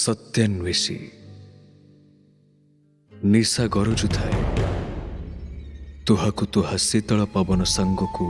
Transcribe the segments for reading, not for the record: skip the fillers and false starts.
सत्यान्वेषी निशा गरजुଥାଏ तुहाकु तुहा शीतल पवन सांगकु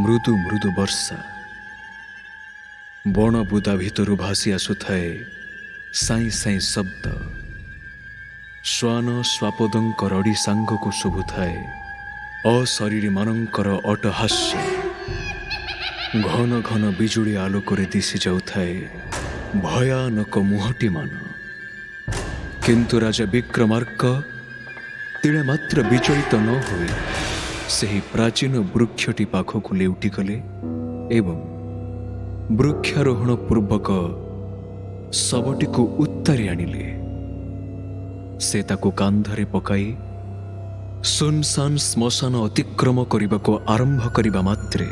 मृदु मृदु वर्षा बण बुदा भितरु भासी आसुଥାଏ साई साई शब्द श्वान स्वापदंक रड़ी सांगकु शुभुଥାଏ अशरीरी मानंकर अटहास्य घन घन बिजुली आलोकरे दिशि जाउଥାଏ भयानक मुहटी मान किंतु राजा विक्रमार्क तिणे मात्र विचलित न होई सही प्राचीन वृक्षटी पाखकु लेउटी गले एवं वृक्षारोहण पूर्वक सबटीकु उत्तारी आनिले। से ताकु कांधरे पकाई सुनसान श्मशान अतिक्रम करने आरंभ करने मात्रे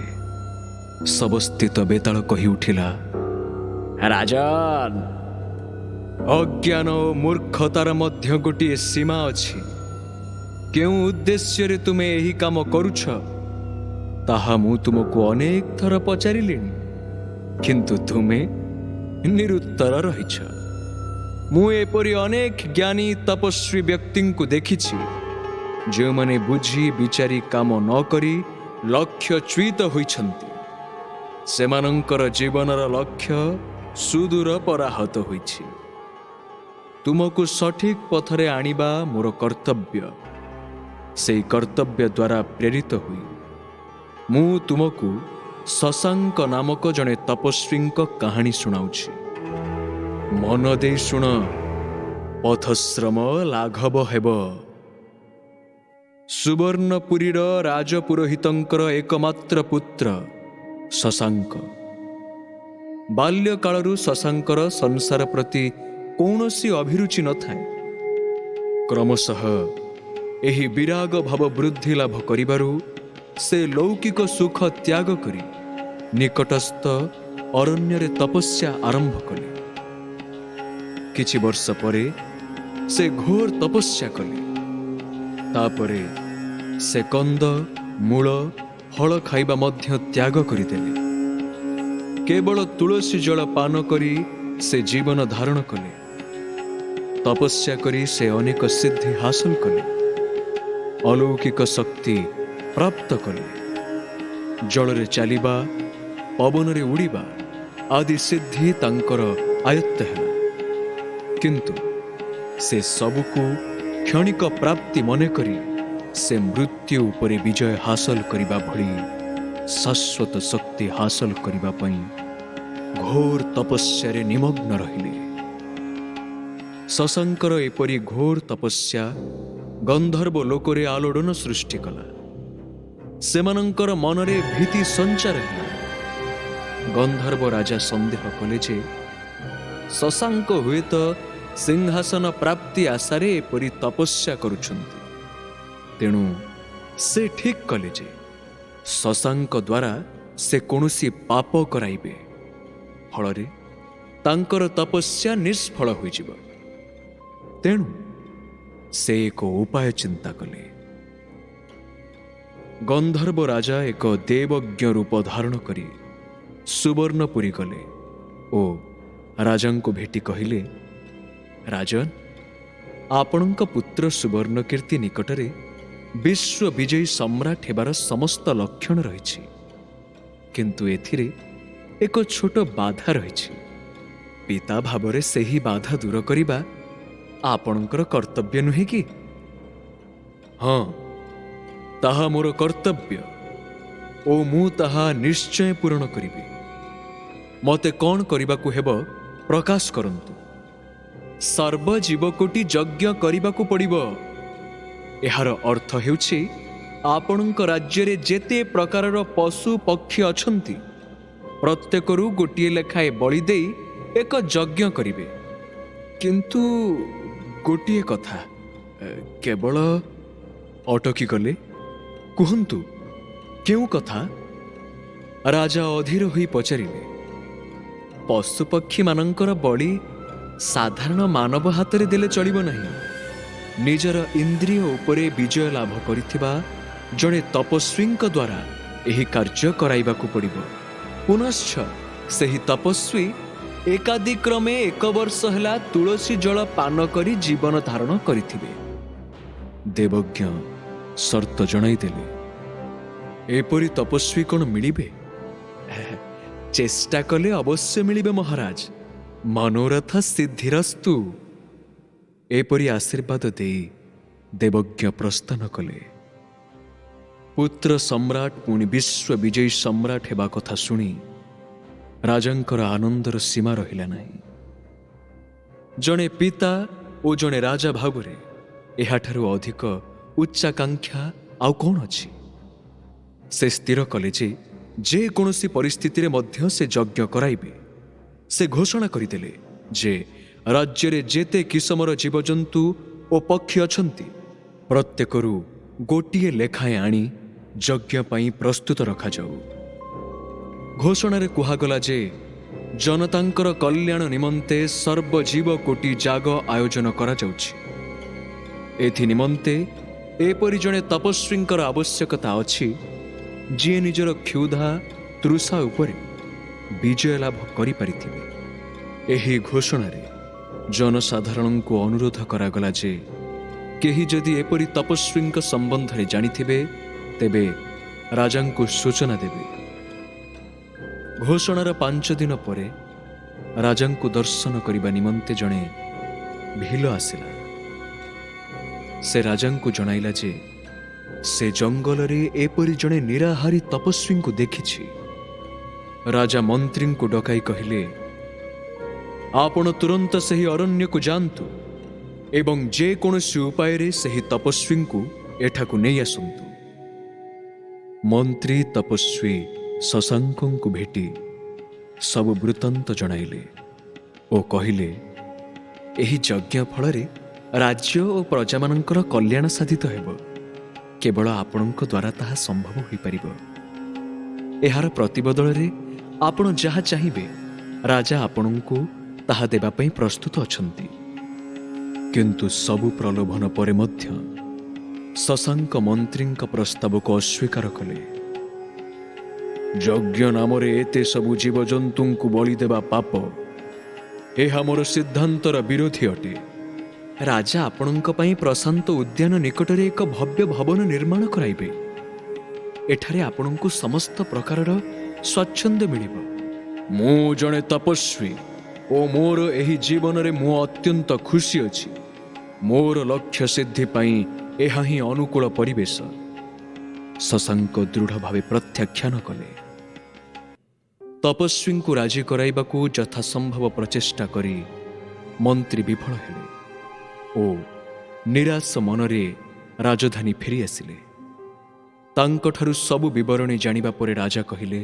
सबस्थित बेताल कही उठिला, राजन अज्ञान और मूर्खतार मध्य गोटे सीमा अछि। केउ उद्देश्य रे तुमे एही काम करुछ ताहा मु तुमको अनेक थर पचारिलिनी किंतु तुमे निरुत्तर रहिछ। मु एपरि अनेक ज्ञानी तपस्वी व्यक्ति को देखिछि जो माने बुझी विचारी काम न करी लक्ष्य च्युत होइछन्ति। सेमानंकर जीवनर लक्ष्य सुदूर पराहत होइछि। तुमको सठिक पथरे आनिबा मोर कर्तव्य। से कर्तव्य द्वारा प्रेरित हुई मु तुमको शशांक नामक जने तपस्वी कहानी सुनाउछि। मन दे शुण, पथश्रम लाघव हेब। सुवर्णपुरीर राजपुरोहितंकर एकमात्र पुत्र शशांक। बाल्यकालरू शशांकर संसार प्रति कौनसी अभिरुचि न थाए। क्रमशः एही विराग भाव वृद्धि लाभ करिबारु से लौकिक सुख त्याग करी निकटस्थ अरण्य रे तपस्या आरंभ कले। किछि वर्ष परे से घोर तपस्या कले। तापरे से कंद मूल फल खाइबा मध्य त्याग करिदेले। केवल तुलसी जल पान करी से जीवन धारण कले। तपस्या करी से अनेक सिद्धि हासिल कले। अलौकिक शक्ति प्राप्त कले। जल रे चलिबा, पवन रे उड़ीबा आदि सिद्धि तांकर आयत्त है। किंतु से सबको क्षणिक प्राप्ति मने करी से मृत्यु उपरे विजय हासिल करिबा भली शाश्वत शक्ति हासिल करिबा पई घोर तपस्या रे निमग्न रहिले। शशांकर एपरी घोर तपस्या गंधर्व लोकरे आलोड़न सृष्टि कला। सेमानंकर मनरे भीति संचार है। गंधर्व राजा संदेह कले जे शशांक हुए तो सिंहासन प्राप्ति आशारे एपरी तपस्या करुछन्ति। तेणु से ठीक कले जे शशांक द्वारा से कौनसी पाप कराइबे। फलरे तांकर तपस्या निष्फल होइजिब। तेणु से एक उपाय चिंता कले। गंधर्व राजा एक देवज्ञ रूप धारण करी सुवर्णपुरी गले ओ राजा को भेटी कहिले, राजन आपणक पुत्र सुवर्ण कीर्ति निकटरे विश्व विजयी सम्राट हेबार समस्त लक्षण रही। किंतु एथिरे एक छोट बाधा रही। पिता भावरे सेही बाधा दूर करिबा आपणकर कर्तव्य नुहे कि? हाँ, ताहा मोर कर्तव्य ओ मु ताहा निश्चय पूर्ण करिबे। मते कौन करिबाकु हेबो प्रकाश करंतु। सर्वजीवकोटि यज्ञ करिबाकु पड़िबो। एहार अर्थ हेउछि आपणक राज्य रे जेते प्रकारर पशु पक्षी अछंती प्रत्येकरू गोटिए लेखाए बलि देई एक यज्ञ करिबे। किंतु गोटिए कथा केवल अटकी गले। कुहंतु केउ कथा? राजा अधीर होई पचारिले। पशुपक्षी मानंकर बलि साधारण मानव हाथ रे देले चलिबो नहीं। निजर इंद्रिय उपरे विजय लाभ करिथिबा जड़े तपस्वींक द्वारा एही कार्य कराइबाकू पड़िबो। पुनश्च सेही तपस्वी एकादिक्रमे 1 वर्ष ହେଲା तुलसी जल पान करी जीवन धारण करिथिबे। देवज्ञ शर्त जणाइदेले, एपरी तपस्वी कौन मिलिबे? चेष्टा कले अवश्य मिलिबे महाराज, मनोरथ सिद्धिरस्तु। एपरी आशीर्वाद दे देवज्ञ प्रस्थान कले। पुत्र सम्राट पुणी विश्व विजयी सम्राट हेबा कथा शुणी राजांकर आनंदर सीमा रहिला नहीं। जणे पिता और जणे राजा भावरे एहाठारु अधिक उच्चाकांक्षा आउ कौन अछि? से स्थिर कले जे कोनोसी परिस्थिति रे मध्य से यज्ञ कराइबे। से घोषणा करिदेले जे राज्य रे जेते किसमर जीवजंतु और पक्षी अछंती प्रत्येकरू गोटिए लेखाएं आनी यज्ञ पाई प्रस्तुत रखा जाऊ। घोषणा रे कुहागला जे जनतांकर कल्याण निमंते सर्वजीव कोटि जाग आयोजन करा जाउछि। एथि निमंते एपरि जणे तपस्वींकर आवश्यकता अछि जे निजर क्षुधा तृषा उपरे विजय लाभ करि परिथिबे। एही घोषणा रे जनसाधारण को अनुरोध करागला जे केही जदि एपरि तपस्वी संबंध रे जानिथिबे तेबे राजा को सूचना देबे। घोषणार 5 दिन परे राजा को दर्शन करने निमंते जणे भील आसिला। से राजा को जणाइला जे से जंगल रे एपरि जणे निराहारी तपस्वी को देखिछि। राजा मंत्री को डकाई कहिले, आपण तुरंत सही अरण्य को जानतु एवं जे कोनोसी उपाय रे सही तपस्वी को एठाकु नहीं आसंतु। मंत्री तपस्वी शशांक को भेटी सब वृत्तांत जणाइले ओ कहिले, एही यज्ञ फल राज्य और प्रजा मानकर कल्याण साधित हेब। केवल आपणक द्वारा ताहा संभव हो पारिबो। एहार प्रतिबदल रे आपण जहा चाहिबे राजा आपणको ताहा देबा पई प्रस्तुत अछंती। किंतु सबु प्रलोभन परे मध्य शशांक मंत्री प्रस्ताव को अस्वीकार कले। यज्ञ नाम एते सबु जीवजंतु को बलि देवा पाप, यह मोर सिद्धांतर विरोधी अटे। राजा आपणक पई प्रशांत उद्यान निकट रे एक भव्य भवन निर्माण कराइबे। एठारे आपणको समस्त प्रकारर स्वच्छंद मिलिबो। मु जणे तपस्वी ओ मोर एही जीवन रे मु अत्यंत खुशी अछि। मोर लक्ष्य सिद्धि पई एहा ही अनुकूल परिवेश। शशांक दृढ़ भावे प्रत्याख्यान कले। तपस्वी को राजी कराइबाकू यथासंभव प्रचेष्टा करी मंत्री विफल हेले ओ निराश मनरे राजधानी फेरी आसिले। तांकठारु सबु विवरणी जानिबा परे राजा कहिले,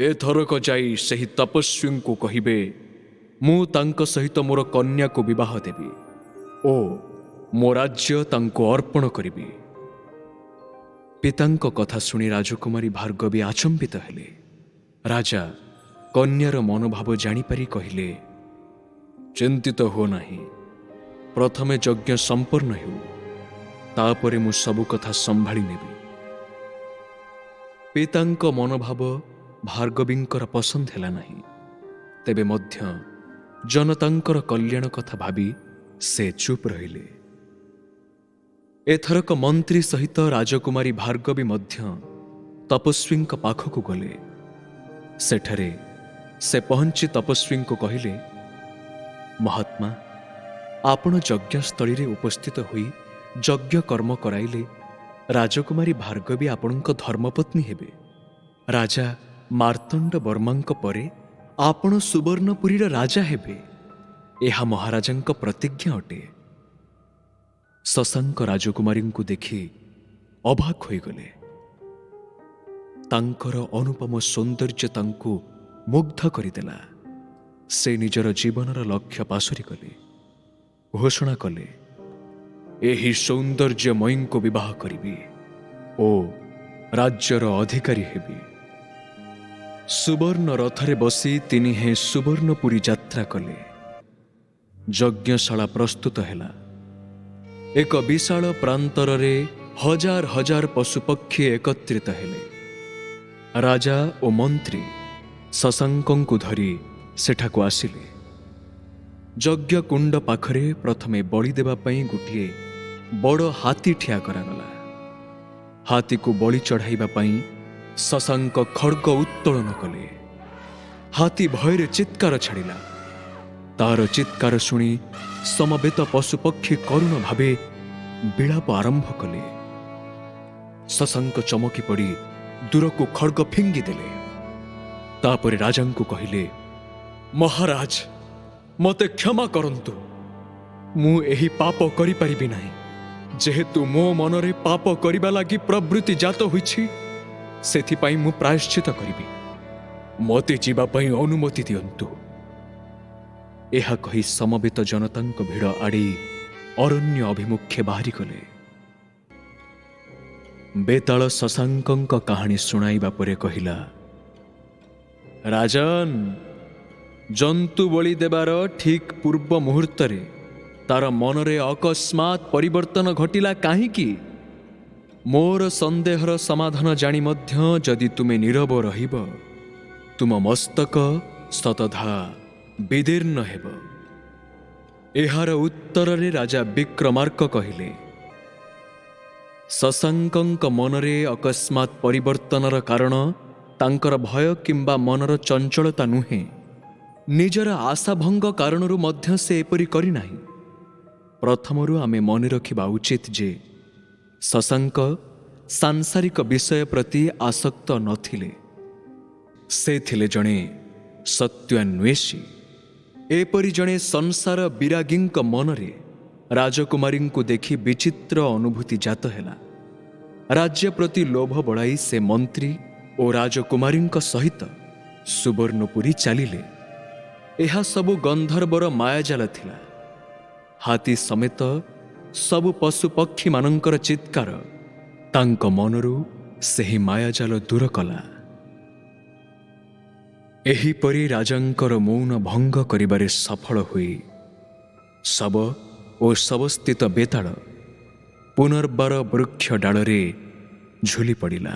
एथरक जाई सही तपस्वी को कहिबे मु तांक सहित मोर कन्या को विवाह देबी ओ मो राज्य तांको अर्पण करिबी। पितांक कथा शुणी राजकुमारी भार्गवी आचंबित हेले। राजा कन्यार मनोभाव जानिपारी कहिले, चिंतित हो नाही, प्रथमे यज्ञ संपन्न हेउ, तापरे मु सबु कथा संभाली नेबी। पितांक मनोभाव भार्गवींकर पसंद हेला नाही। तेबे मध्य जनतांकर कल्याण कथा भाबी से चुप रहिले। एथरक मंत्री सहित राजकुमारी भार्गवी मध्य तपस्वी पाखक गले। सेठरे से पहुंची तपस्वी को कहिले, महात्मा आपण यज्ञस्थली रे उपस्थित होई यज्ञ कर्म कराइले राजकुमारी भार्गवी आपणक धर्मपत्नी हेबे। राजा मार्तंड वर्मांक परे आपण सुवर्णपुरीर राजा हेबे। एहा महाराजांक प्रतिज्ञा अटे। शशांक राजकुमारी को देखि अबाक होई गले। तांकर अनुपम सौंदर्य तांको मुग्ध करिदेला। से निजर जीवनर लक्ष्य पासुरी कले। घोषणा कले, एही सौंदर्यमयी को विवाह करिबी ओ राज्यर अधिकारी हेबी। सुवर्ण रथरे बसी तिनि हे सुवर्णपुरी यात्रा कले। यज्ञशाला प्रस्तुत हेला। एक विशाल प्रांतर रे हजार हजार पशुपक्षी एकत्रित हेले। राजा और मंत्री शशांक को धरी ସେଠାକୁ ଆସିଲେ। ଯଜ୍ଞ କୁଣ୍ଡ ପାଖରେ ପ୍ରଥମେ ବଳି ଦେବା ପାଇଁ ଗୋଟିଏ ବଡ଼ ହାତୀ ଠିଆ କରାଗଲା। ହାତୀକୁ ବଳି ଚଢ଼ାଇବା ପାଇଁ ଶଶାଙ୍କ ଖଡ୍ଗ ଉତ୍ତୋଳନ କଲେ। ହାତୀ ଭୟରେ ଚିତ୍କାର ଛାଡ଼ିଲା। ତାର ଚିତ୍କାର ଶୁଣି ସମବେତ ପଶୁପକ୍ଷୀ କରୁଣ ଭାବେ ବିଳାପ ଆରମ୍ଭ କଲେ। ଶଶାଙ୍କ ଚମକି ପଡ଼ି ଦୂରକୁ ଖଡ୍ଗ ଫିଙ୍ଗିଦେଲେ। ତାପରେ ରାଜାଙ୍କୁ କହିଲେ, ମହାରାଜ, ମୋତେ କ୍ଷମା କରନ୍ତୁ। ମୁଁ ଏହି ପାପ କରିପାରିବି ନାହିଁ। ଯେହେତୁ ମୋ ମନରେ ପାପ କରିବା ଲାଗି ପ୍ରବୃତ୍ତି ଜାତ ହୋଇଛି, ସେଥିପାଇଁ ମୁଁ ପ୍ରାୟଶ୍ଚିତ କରିବି। ମୋତେ ଯିବା ପାଇଁ ଅନୁମତି ଦିଅନ୍ତୁ। ଏହା କହି ସମବେତ ଜନତାଙ୍କ ଭିଡ଼ ଆଡ଼େଇ ଅରଣ୍ୟ ଅଭିମୁଖେ ବାହାରିଗଲେ। ବେତାଳ ଶଶାଙ୍କଙ୍କ କାହାଣୀ ଶୁଣାଇବା ପରେ କହିଲା, ରାଜନ, ଜନ୍ତୁ ବଳି ଦେବାର ଠିକ୍ ପୂର୍ବ ମୁହୂର୍ତ୍ତରେ ତାର ମନରେ ଅକସ୍ମାତ୍ ପରିବର୍ତ୍ତନ ଘଟିଲା କାହିଁକି? ମୋର ସନ୍ଦେହର ସମାଧାନ ଜାଣି ମଧ୍ୟ ଯଦି ତୁମେ ନୀରବ ରହିବ, ତୁମ ମସ୍ତକ ଶତଧା ବିଦୀର୍ଣ୍ଣ ହେବ। ଏହାର ଉତ୍ତରରେ ରାଜା ବିକ୍ରମାର୍କ କହିଲେ, ଶଶାଙ୍କଙ୍କ ମନରେ ଅକସ୍ମାତ୍ ପରିବର୍ତ୍ତନର କାରଣ ତାଙ୍କର ଭୟ କିମ୍ବା ମନର ଚଞ୍ଚଳତା ନୁହେଁ। ନିଜର ଆଶାଭଙ୍ଗ କାରଣରୁ ମଧ୍ୟ ସେ ଏପରି କରିନାହିଁ। ପ୍ରଥମରୁ ଆମେ ମନେ ରଖିବା ଉଚିତ ଯେ ଶଶାଙ୍କ ସାଂସାରିକ ବିଷୟ ପ୍ରତି ଆସକ୍ତ ନଥିଲେ। ସେ ଥିଲେ ଜଣେ ସତ୍ୟାନ୍ୱେଷୀ। ଏପରି ଜଣେ ସଂସାର ବିରାଗୀଙ୍କ ମନରେ ରାଜକୁମାରୀଙ୍କୁ ଦେଖି ବିଚିତ୍ର ଅନୁଭୂତି ଜାତ ହେଲା। ରାଜ୍ୟ ପ୍ରତି ଲୋଭ ବଳାଇ ସେ ମନ୍ତ୍ରୀ ଓ ରାଜକୁମାରୀଙ୍କ ସହିତ ସୁବର୍ଣ୍ଣପୁରୀ ଚାଲିଲେ। ଏହା ସବୁ ଗନ୍ଧର୍ବର ମାୟାଜାଲ ଥିଲା। ହାତୀ ସମେତ ସବୁ ପଶୁପକ୍ଷୀମାନଙ୍କର ଚିତ୍କାର ତାଙ୍କ ମନରୁ ସେହି ମାୟାଜାଲ ଦୂର କଲା। ଏହିପରି ରାଜାଙ୍କର ମୌନ ଭଙ୍ଗ କରିବାରେ ସଫଳ ହୋଇ ଶବ ଓ ଶବସ୍ଥିତ ବେତାଳ ପୁନର୍ବାର ବୃକ୍ଷ ଡାଳରେ ଝୁଲି ପଡ଼ିଲା।